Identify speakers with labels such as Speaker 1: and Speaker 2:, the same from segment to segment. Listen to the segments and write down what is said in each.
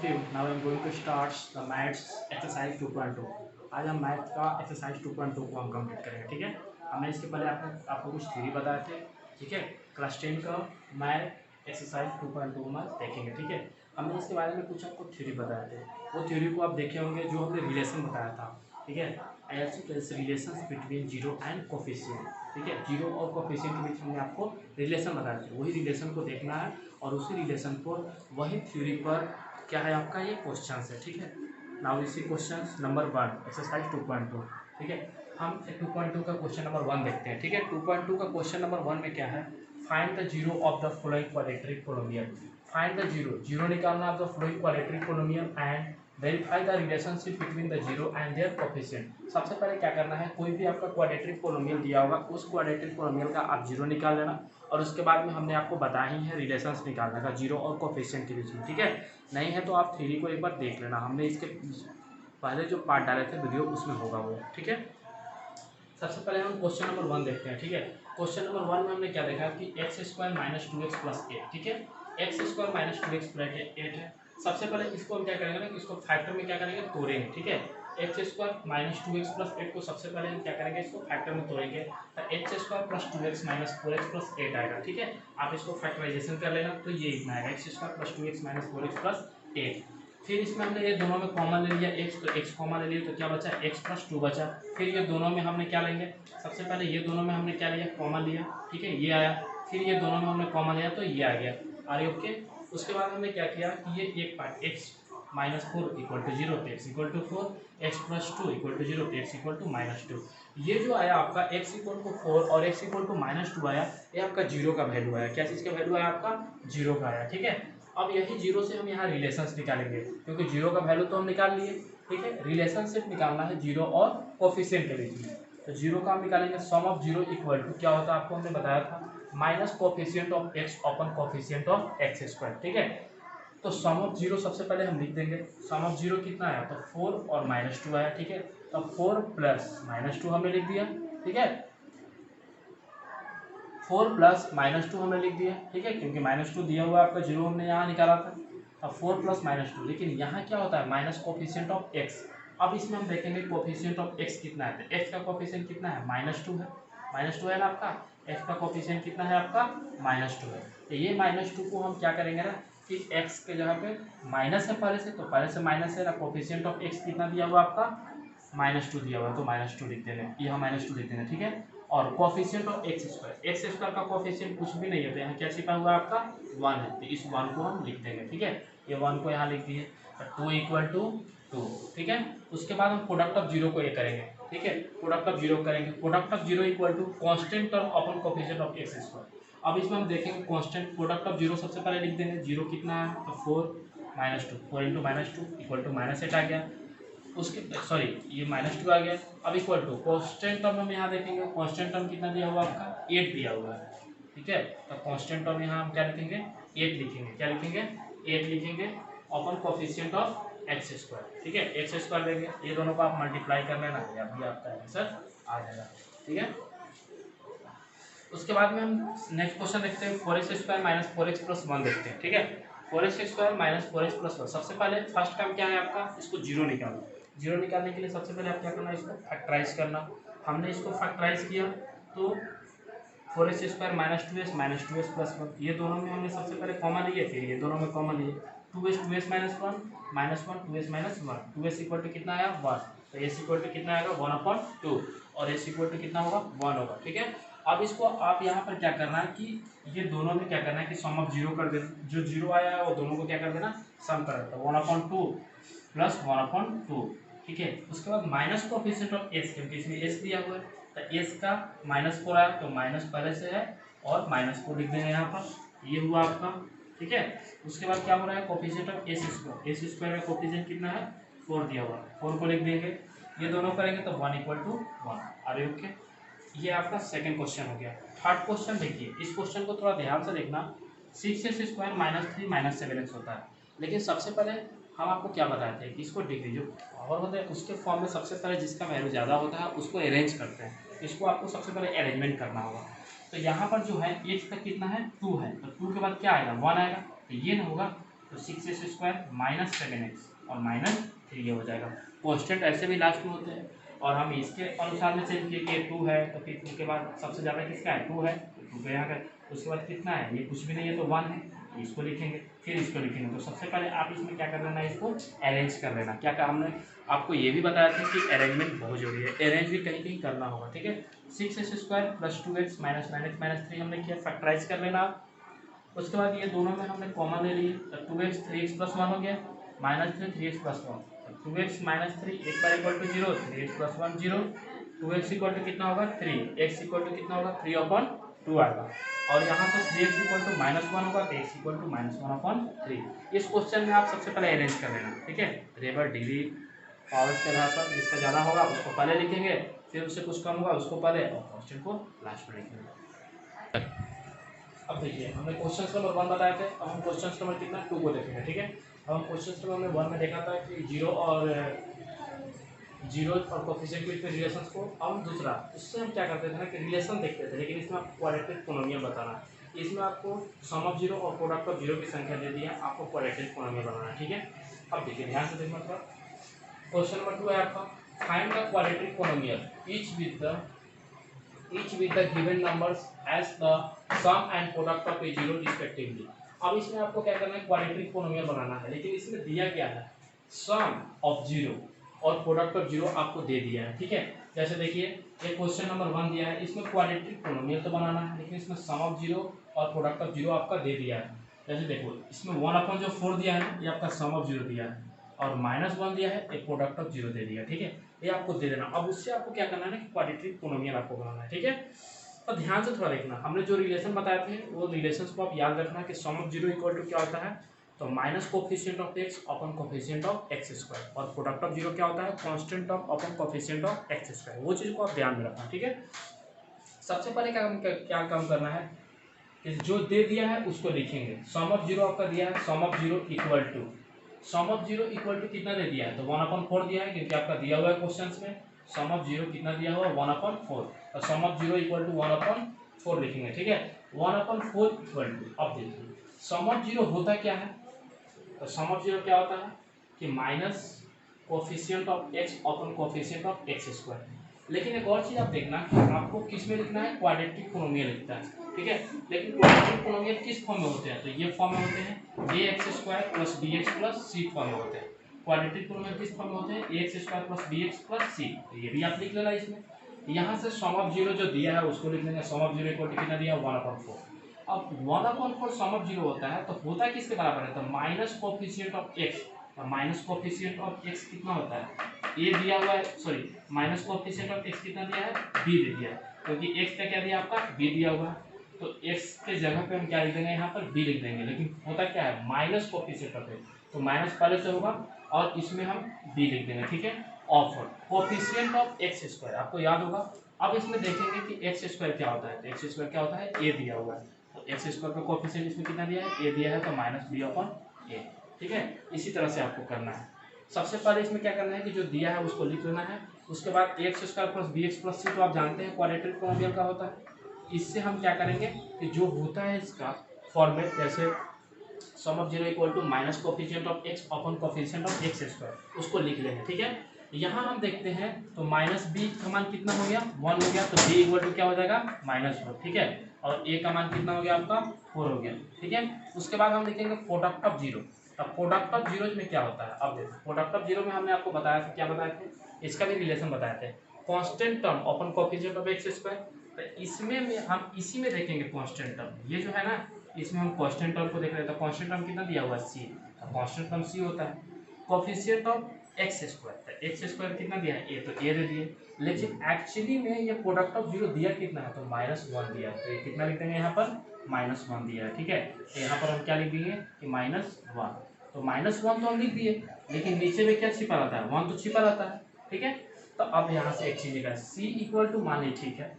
Speaker 1: Now I'm going to start the maths exercise 2.2। आज हम math का एक्सरसाइज 2.2 को हम कंप्लीट करेंगे। ठीक है, हमने इसके पहले आपको कुछ थ्योरी बताए थे। ठीक है, क्लास 10 का मैथ एक्सरसाइज 2.2 में देखेंगे। ठीक है, हमने इसके बारे में कुछ आपको थ्योरी बताए थे। वो थ्योरी को आप देखे होंगे जो हमने रिलेशन बताया था। ठीक है, relation between zero and coefficient. ठीक है, जीरो और कोफिशिएंट के बीच हमने आपको रिलेशन बताए थे। वही रिलेशन को देखना है और उसी रिलेशन को वही थ्योरी पर क्या है आपका ये क्वेश्चन है। ठीक है, नाउ इसी क्वेश्चन नंबर 1 एक्सरसाइज 2.2। ठीक है, हम 2.2 का क्वेश्चन नंबर 1 देखते हैं। ठीक है, 2.2 का क्वेश्चन नंबर 1 में क्या है, find the zero of the following quadratic polynomial. Find the zero, zero निकालना of the following quadratic polynomial and verify the relationship between the zero and their coefficient. सबसे पहले क्या करना है, कोई भी आपका क्वाड्रेटिक पोलिनोमियल दिया होगा उस क्वाड्रेटिक पोलिनोमियल का आप जीरो निकाल लेना और उसके बाद में हमने आपको बताया ही है रिलेशंस निकालने का जीरो और कोफिशिएंट के बीच में। ठीक है, नहीं है तो आप थ्योरी को एक बार देख लेना, हमने इसके पहले जो पार्ट डाले थे वीडियो उसमें होगा वो। ठीक है, सबसे पहले हम क्वेश्चन नंबर 1 देखते हैं। ठीक है, क्वेश्चन नंबर 1 में हमने क्या देखा कि x square minus 2x plus 8। ठीक है, x square minus 2x plus 8 है। सबसे पहले इसको हम क्या करेंगे ना, इसको फैक्टर में क्या करेंगे, तोड़ेंगे। ठीक है, x square minus 2x plus 8 को सबसे पहले हम क्या करेंगे, इसको फैक्टर में तोड़ेंगे तो x square plus 2x minus 4x plus 8 आएगा। ठीक है, आप इसको फैक्टराइजेशन कर लेना तो ये इतना आएगा, x square plus 2x minus 4x plus 8। फिर इसमें हमने ये दोनों में कॉमन ले लिया x, तो x कॉमन ले लिया तो क्या बचा, x प्लस 2 बचा। फिर ये दोनों में हमने क्या लेंगे, सबसे पहले ये दोनों में हमने क्या लिया, कॉमन लिया। ठीक है, ये आया। फिर ये दोनों में हमने कॉमन लिया तो ये आ गया। Are okay. उसके बाद हमने क्या किया कि ये एक part x minus 4 equal to 0 x equal to 4, x plus 2 equal to 0 x equal to minus 2। ये जो आया आपका x इक्वल टू 4 और x इक्वल टू माइनस 2 आया, ये आपका जीरो का वैल्यू आया। क्या चीज़ का वैल्यू आया आपका, जीरो का आया। ठीक है, अब यही जीरो से हम यहाँ रिलेशंस निकालेंगे क्योंकि जीरो का वैल्यू तो हम निकाल लिए। ठीक है, रिलेशनशिप निकालना है जीरो और कोफिशिएंट के बीच में, तो जीरो का हम निकालेंगे सम ऑफ जीरो इक्वल टू क्या होता है आपको हमने बताया था, minus coefficient of x upon coefficient of x square. ठीक है, तो सम ऑफ जीरो सबसे पहले हम लिख देंगे। सम ऑफ जीरो कितना आया, तो 4 और माइनस 2 आया। ठीक है, तो 4 प्लस माइनस 2 हमने लिख दिया। ठीक है, 4 प्लस माइनस 2 हमने लिख दिया। ठीक है, क्योंकि माइनस 2 दिया हुआ आपका जीरो हमने यहाँ निकाला था। अब 4 प्लस माइनस 2, लेकिन यहाँ क्या होता है, माइनस कोफिशिएंट ऑफ एक्स। अब इसमें हम देखेंगे कोफिशिएंट ऑफ एक्स कितना है, तो एक्स का कोफिशिएंट कितना है, माइनस 2 है। माइनस 2 है ना आपका, एक्स का कोफिशिएंट कितना है आपका, माइनस 2 है। तो ये माइनस 2 को हम क्या करेंगे ना कि एक्स के जगह पे माइनस है पहले से, तो पहले से माइनस है ना, कोफिशिएंट ऑफ एक्स कितना दिया हुआ आपका, माइनस 2 दिया हुआ है, तो माइनस 2 लिख देंगे, यहाँ माइनस 2 लिख देंगे। ठीक है, और coefficient of x square, x square का कोफिशिएंट कुछ भी नहीं है तो यहाँ क्या छिपा हुआ है आपका 1 है, तो इस 1 को हम लिख देंगे। ठीक है, ये 1 को यहाँ लिख दिए, 2 इक्वल टू 2। ठीक है, उसके बाद हम प्रोडक्ट ऑफ जीरो को ये करेंगे। ठीक है, प्रोडक्ट ऑफ जीरो करेंगे, product of zero equal to constant term upon coefficient of x square. अब इसमें हम देखेंगे कांस्टेंट, प्रोडक्ट ऑफ जीरो सबसे पहले लिख देंगे, जीरो कितना है तो 4 minus 2, 4 into minus 2 equal to minus 8 आ गया। उसके सॉरी ये माइनस 2 आ गया। अब इक्वल टू कांस्टेंट टर्म हम यहाँ देखेंगे, कांस्टेंट टर्म कितना दिया हुआ आपका, 8 दिया हुआ है। ठीक है, तो कांस्टेंट टर्म यहाँ हम क्या लिखेंगे, 8 लिखेंगे। क्या लिखेंगे, 8 लिखेंगे upon coefficient of x square. ठीक है, एक्स स्क्वायर लेंगे, ये दोनों को आप मल्टीप्लाई कर लेना, अभी आपका आंसर आ जाएगा। ठीक है, उसके बाद में हम नेक्स्ट क्वेश्चन देखते हैं, 4x square minus 4x plus 1 देखते हैं। ठीक है, 4x square minus 4x plus 1, सबसे पहले फर्स्ट काम क्या है आपका, इसको जीरो निकालना। जीरो निकालने के लिए सबसे पहले आप क्या करना, इसको फैक्टराइज करना। हमने इसको फैक्टराइज किया तो 4x square minus 2x plus 1, ये दोनों में हमने सबसे पहले कॉमन लिए, फिर ये दोनों में कॉमन लिए, 2x minus 1 minus 1 2x minus 1, 2x equal to कितना आया 1, तो एस इक्वल टू कितना आएगा 1/2 और एस इक्वल टू कितना होगा 1 होगा। ठीक है, अब इसको आप यहाँ पर क्या करना है कि ये दोनों में क्या करना है कि सम ऑफ जीरो कर देना, जो जीरो आया है वो दोनों को क्या कर देना, सम कर देना, 1/2 प्लस 1/2। ठीक है, उसके बाद माइनस कोफिशिएंट ऑफ एस, क्योंकि इसमें एस दिया हुआ है तो एस का -4 आया तो माइनस पहले से है और -4 लिख देंगे यहाँ पर, ये हुआ आपका। ठीक है, उसके बाद क्या हो रहा है, coefficient of S square, S square का कोफिशिएंट कितना है 4 दिया हुआ है, 4 को लिख देंगे, ये दोनों करेंगे तो 1 इक्वल टू 1। अरे ओके, ये आपका सेकंड क्वेश्चन हो गया। थर्ड क्वेश्चन देखिए, इस क्वेश्चन को थोड़ा ध्यान से देखना, 6x square minus 3 minus 7x होता है, लेकिन सबसे पहले हम आपको क्या बताए थे कि इसको डिग्री जो पावर होता है उसके फॉर्म में सबसे पहले जिसका वैल्यू ज़्यादा होता है उसको अरेंज करते हैं, इसको आपको सबसे पहले अरेंजमेंट करना होगा। तो यहाँ पर जो है x का कितना है 2 है, तो 2 के बाद क्या आएगा 1 आएगा, तो ये ना होगा तो 6x² माइनस 7x और माइनस 3 ये हो जाएगा। कॉन्स्टेंट ऐसे भी लास्ट में होते हैं और हम इसके अनुसार में चेंज किए कि 2 है तो फिर उसके बाद सबसे ज़्यादा किसका है 2 है तो 2 पे यहाँ का, उसके बाद कितना है ये कुछ भी नहीं है तो 1 है, इसको लिखेंगे फिर इसको लिखेंगे। तो सबसे पहले आप इसमें क्या कर लेना है, इसको अरेंज कर लेना। क्या कहा हमने आपको ये भी बताया था कि अरेंजमेंट बहुत जरूरी है, अरेंज भी कहीं कहीं करना होगा, ठीक है। 6x² plus 2x minus 9x minus 3 हमने किया, फैक्टराइज कर लेना। उसके बाद ये दोनों में हमने कॉमन ले लिए तो 2x 3x प्लस 1 हो गया minus 3 3x plus 1 2x minus 3 एक बार equal to 0 3x plus 1 0 2x equal to कितना होगा 3 x इक्वल टू कितना होगा 3/2 आएगा और यहाँ से 3x इक्वल टू -1 होगा तो x इक्वल टू -1/3। इस क्वेश्चन में आप सबसे पहले अरेंज कर लेना, ठीक है। रेबर डिग्री पावर्स के आधार पर जिसका ज़्यादा होगा उसको पहले लिखेंगे, फिर उससे कुछ कम होगा उसको पहले और क्वेश्चन को लास्ट में लिखेंगे। अब देखिए हमने क्वेश्चन नंबर 1 बताए थे, अब हम क्वेश्चन नंबर कितना 2 को देखेंगे, ठीक है। अब हम क्वेश्चन नंबर 1 में देखा था कि जीरो और कोफिशिएंट के बीच में रिलेशंस को, अब दूसरा उससे हम क्या करते थे ना कि रिलेशन देखते थे, लेकिन इसमें आपको क्वाड्रेटिक पोलिनोमियल बताना है। इसमें आपको सम ऑफ जीरो और प्रोडक्ट ऑफ जीरो की संख्या दे दी है, आपको क्वाड्रेटिक पोलिनोमियल बनाना है, ठीक है। अब देखिए ध्यान से देखना थोड़ा, क्वेश्चन नंबर 2 है आपका find the quadratic polynomial each with the given numbers as the sum and product of a zero respectively। अब इसमें आपको क्या करना है, क्वाड्रेटिक पोलिनोमियल बनाना है, लेकिन इसमें दिया क्या है, सम ऑफ जीरो और प्रोडक्ट ऑफ जीरो आपको दे दिया है, ठीक है। जैसे देखिए ये क्वेश्चन नंबर 1 दिया है, इसमें क्वाड्रेटिक पोलिनोमियल तो बनाना है, लेकिन इसमें सम ऑफ जीरो और प्रोडक्ट ऑफ जीरो आपका दे दिया है। जैसे देखो इसमें 1/4 दिया है, ये आपका सम ऑफ जीरो दिया है और -1 दिया है, एक प्रोडक्ट ऑफ जीरो दे दिया, ठीक है। ये आपको दे देना। अब उससे आपको क्या करना है ना कि क्वाड्रेटिक पोलिनोमियल आपको बनाना है, ठीक है। तो ध्यान से थोड़ा देखना, हमने जो रिलेशन बताए थे वो रिलेशंस को आप याद रखना कि सम ऑफ जीरो इक्वल टू क्या होता है, तो minus coefficient of x upon coefficient of x² और प्रोडक्ट ऑफ जीरो क्या होता है, constant of upon coefficient of x²। वो चीज़ को आप ध्यान में रखना, ठीक है। सबसे पहले क्या काम करना है कि जो दे दिया है उसको लिखेंगे। सम ऑफ जीरो आपका दिया है, sum of zero equal to कितना दे दिया है, तो 1/4 दिया है, क्योंकि आपका दिया हुआ है क्वेश्चंस में। सम ऑफ जीरो कितना दिया हुआ है 1/4 और सम ऑफ जीरो इक्वल टू 1/4 लिखेंगे, ठीक है। 1/4 इक्वल टू, अब देखिए सम ऑफ जीरो होता क्या है, तो सम ऑफ जीरो क्या होता है कि minus coefficient of x upon coefficient of x²। लेकिन एक और चीज़ आप देखना कि आपको किस में लिखना है, क्वाड्रेटिक पोलिनोमियल लिखता है, ठीक है। लेकिन क्वाड्रेटिक पोलिनोमियल किस फॉर्म में होते हैं, तो ये फॉर्म में होते हैं ax² plus bx plus c form में होते हैं। क्वाड्रेटिक पोलिनोमियल किस फॉर्म में होते हैं, ax² plus bx plus c। तो ये भी आप लिख लेना इसमें। यहाँ से सम ऑफ जीरो जो दिया है उसको लिख लेंगे, सम ऑफ जीरो इक्वल टू कितना दिया है 1/4। अब 1/4 सम ऑफ जीरो होता है तो होता किसके बराबर है, तो minus coefficient of x। Minus coefficient of x कितना होता है, a दिया हुआ है, sorry minus coefficient of x कितना दिया है, b दे दिया है, क्योंकि x का क्या दिया आपका b दिया हुआ है, तो x के जगह पे हम क्या लिख देंगे, यहाँ पर b लिख देंगे। लेकिन होता क्या है माइनस कोफिशिएंट ऑफ x, तो माइनस पहले से होगा और इसमें हम b लिख देंगे, ठीक है। ऑफ कोफिशिएंट ऑफ x², आपको याद होगा। अब इसमें देखेंगे कि x² क्या होता है, तो x² क्या होता है, a दिया हुआ है, तो x² का कोफिशिएंट इसमें कितना दिया है, a दिया है, तो -b/a, ठीक है। इसी तरह से आपको करना है। सबसे पहले इसमें क्या करना है कि जो दिया है उसको लिख लेना है, उसके बाद ax² plus bx plus c तो आप जानते हैं क्वाड्रेटिक पोलिनोमियल का होता है। इससे हम क्या करेंगे कि जो होता है इसका फॉर्मेट, जैसे sum of zero equal to minus coefficient of x upon coefficient of x², उसको लिख लेंगे, ठीक है। यहाँ हम देखते हैं तो माइनस b का मान कितना हो गया 1 हो गया, तो b इक्वल टू क्या हो जाएगा -4, ठीक है। और a का मान कितना हो गया आपका 4 हो गया, ठीक है। उसके बाद हम लिखेंगे प्रोडक्ट ऑफ जीरो। अब प्रोडक्ट ऑफ जीरो में क्या होता है, अब देखो प्रोडक्ट ऑफ जीरो में हमने आपको बताया था, क्या बताए थे, इसका भी रिलेशन बताए थे, constant term upon coefficient of x²। तो इसमें हम इसी में देखेंगे कांस्टेंट टर्म, ये जो है ना इसमें हम कांस्टेंट टर्म को देख रहे हैं, तो कांस्टेंट टर्म कितना दिया हुआ है c, तो कांस्टेंट टर्म c होता है। कोफिशिएंट ऑफ x², तो x² कितना दिया है a, तो a दे दिए, लेकिन एक्चुअली में ये प्रोडक्ट ऑफ जीरो दिया कितना है, तो -1 दिया है, तो ये कितना लिख देंगे यहाँ पर -1 दिया है, ठीक है। तो यहाँ पर हम क्या लिख देंगे कि -1, तो -1 तो हम लिख दिए, लेकिन नीचे में क्या छिपा रहता है, 1 तो छिपा रहता है, ठीक है। तो अब यहाँ से एक चीज निकला c इक्वल टू मान ली, ठीक है,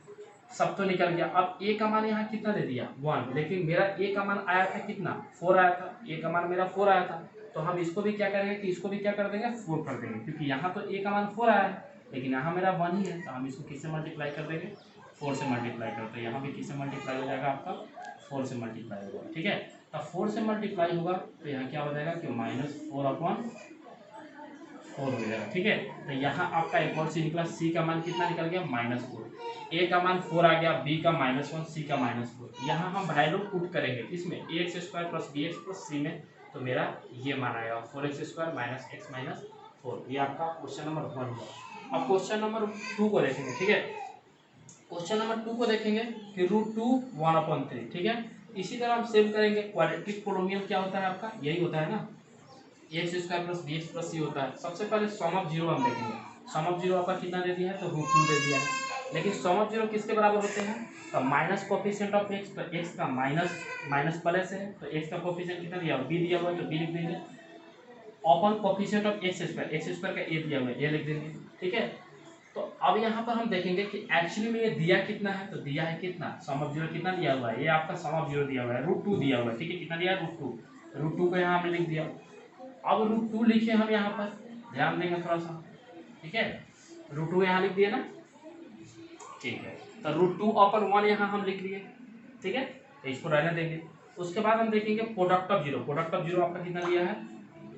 Speaker 1: सब तो निकल गया। अब a का मान यहाँ कितना दे दिया 1, लेकिन मेरा a का मान आया था कितना 4 आया था, a का मान मेरा 4 आया था, तो हम इसको भी क्या करेंगे कि इसको भी क्या कर देंगे 4 कर देंगे, क्योंकि यहाँ तो a का मान 4 आया है, लेकिन यहाँ मेरा 1 ही है, तो हम इसको किससे मल्टीप्लाई कर देंगे 4 से मल्टीप्लाई करते हैं, यहाँ भी किससे मल्टीप्लाई हो जाएगा आपका 4 से मल्टीप्लाई होगा, ठीक है। तो 4 से मल्टीप्लाई होगा तो यहाँ क्या हो जाएगा कि -4/4 हो जाएगा। ठीक है, तो यहाँ आपका एक और सी निकला, सी का मान कितना निकल गया -4, ए का मान 4 आ गया, बी का -1, सी का -4। यहाँ हम वैल्यू पुट करेंगे इसमें ax² plus bx plus c में, तो मेरा ये मान आएगा 4x² माइनस x माइनस 4। ये आपका क्वेश्चन नंबर 1 हुआ। अब क्वेश्चन नंबर 2 को देखेंगे। ठीक है, क्वेश्चन नंबर 2 को देखेंगे कि √2 1/3। ठीक है, इसी तरह हम सेव करेंगे। क्वाड्रेटिक पोलिनोमियल क्या होता है आपका, यही होता है ना, ax² plus bx plus c होता है। सबसे पहले सम ऑफ जीरो हम देखेंगे। सम ऑफ जीरो आपका कितना दे दिया है, तो √2 दे दिया है। लेकिन सम ऑफ जीरो किसके बराबर होते हैं, तो माइनस कोफिशिएंट ऑफ x, तो x का माइनस प्लस है, तो x का कोफिशिएंट कितना दिया हुआ, b दिया हुआ है, तो b लिख देंगे। अपन कोफिशिएंट ऑफ x² का a दिया हुआ है, a लिख देंगे। ठीक है, तो अब यहाँ पर हम देखेंगे कि एक्चुअली में ये दिया कितना है, तो दिया है कितना, सम ऑफ जीरो कितना दिया हुआ है, ये आपका सम ऑफ जीरो दिया हुआ है, √2 दिया हुआ है। ठीक है, कितना दिया है, √2 को यहाँ हमने लिख दिया। अब √2 लिखे हम यहाँ पर, ध्यान देंगे थोड़ा सा। ठीक है, √2 यहाँ लिख दिए ना, ठीक है, तो √2/1 यहाँ हम लिख लिए। ठीक है, तो इसको रहने देंगे। उसके बाद हम देखेंगे product of zero. Product of zero आपका कितना दिया है,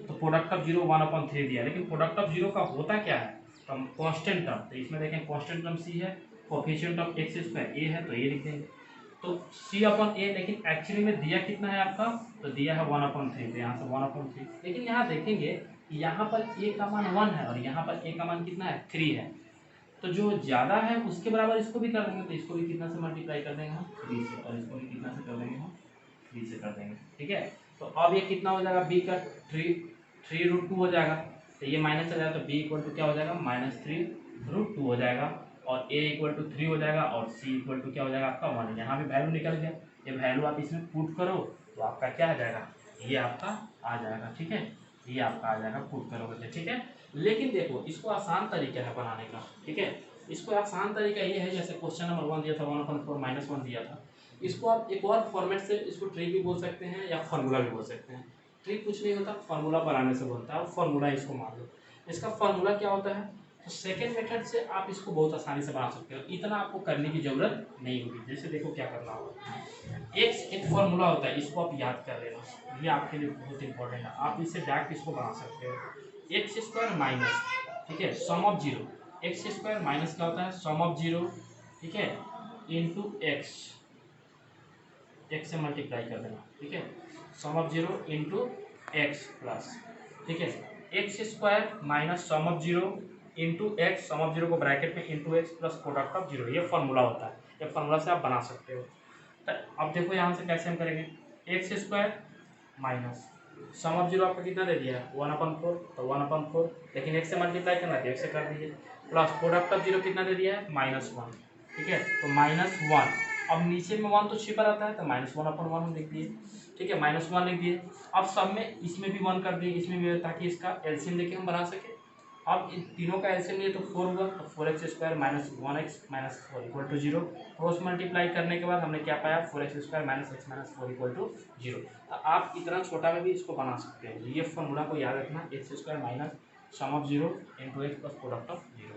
Speaker 1: तो प्रोडक्ट ऑफ जीरो 1/3 दिया है। लेकिन प्रोडक्ट ऑफ जीरो का होता क्या है, तो कांस्टेंट टर्म, तो इसमें देखें कांस्टेंट टर्म सी है, कोफिशिएंट ऑफ x² a है, तो ये लिख देंगे, तो c/a। लेकिन एक्चुअली में दिया कितना है आपका, तो दिया है 1/3, तो यहाँ से 1/3। लेकिन यहाँ देखेंगे कि यहाँ पर a का मान 1 है और यहाँ पर a का मान कितना है, 3 है, तो जो ज़्यादा है उसके बराबर इसको भी कर देंगे, तो इसको भी कितना से मल्टीप्लाई कर देंगे हम, 3 से, और इसको भी कितना से कर देंगे हम, 3 से कर देंगे। ठीक है, तो अब ये कितना हो जाएगा, b का 3√2 हो जाएगा, तो ये माइनस आ जाएगा, तो b इक्वल टू क्या हो जाएगा, -3√2 हो जाएगा, और a इक्वल टू 3 हो जाएगा, और c इक्वल टू क्या हो जाएगा आपका 1। यहाँ भी वैल्यू निकल गया, ये वैल्यू आप इसमें पुट करो तो आपका क्या आ जाएगा, ये आपका आ जाएगा। ठीक है, ये आपका आ जाएगा पुट करोगे। ठीक है, लेकिन देखो इसको आसान तरीका है बनाने का। ठीक है, इसको आसान तरीका ये है, जैसे क्वेश्चन नंबर 1 दिया था 1/4 -1 दिया था, इसको आप एक और फॉर्मेट से इसको ट्रिक भी बोल सकते हैं या फार्मूला भी बोल सकते हैं। ट्रिक कुछ नहीं होता, फार्मूला बनाने से बनता है, फार्मूला इसको मान लो। इसका फार्मूला क्या होता है, तो सेकेंड मेथड से आप इसको बहुत आसानी से बना सकते हो, इतना आपको करने की जरूरत नहीं होगी। जैसे देखो क्या करना होगा, एक फार्मूला होता है, इसको आप याद कर लेना, ये आपके लिए बहुत इंपॉर्टेंट है। आप इससे डायरेक्ट इसको बना सकते हो, x² माइनस, ठीक है, sum of zero, x² minus क्या होता है, सम ऑफ जीरो, ठीक है, इंटू x से मल्टीप्लाई कर देना। ठीक है, sum of zero into x plus, ठीक है, x² minus sum of zero into x, sum of zero को ब्रैकेट में into x plus product of zero, ये फॉर्मूला होता है। ये फॉर्मूला से आप बना सकते हो। तो अब देखो यहाँ से कैसे हम करेंगे, x² minus sum of zero आपका कितना दे दिया है 1/4, तो 1/4, लेकिन x से मल्टीप्लाई करना है, x से कर दीजिए, प्लस प्रोडक्ट ऑफ जीरो कितना दे दिया है -1। ठीक है, तो -1, अब नीचे में 1 तो छिपा रहता है, तो -1/1 हम लिख दिए। ठीक है, -1 लिख दिए। अब सब में इसमें भी 1 कर दिए, इसमें भी, ताकि इसका एलसीएम लेके हम बना सके। अब इन तीनों का एलसीएम लिए तो 4 हुआ, तो 4x² minus 1x minus 4 equal to 0। Cross multiply करने के बाद हमने क्या पाया, 4x² minus x minus 4 equal to 0। तो आप इतना छोटा में भी इसको बना सकते हैं। ये फॉर्मूला को याद रखना, x² minus sum of zero into x plus product of zero.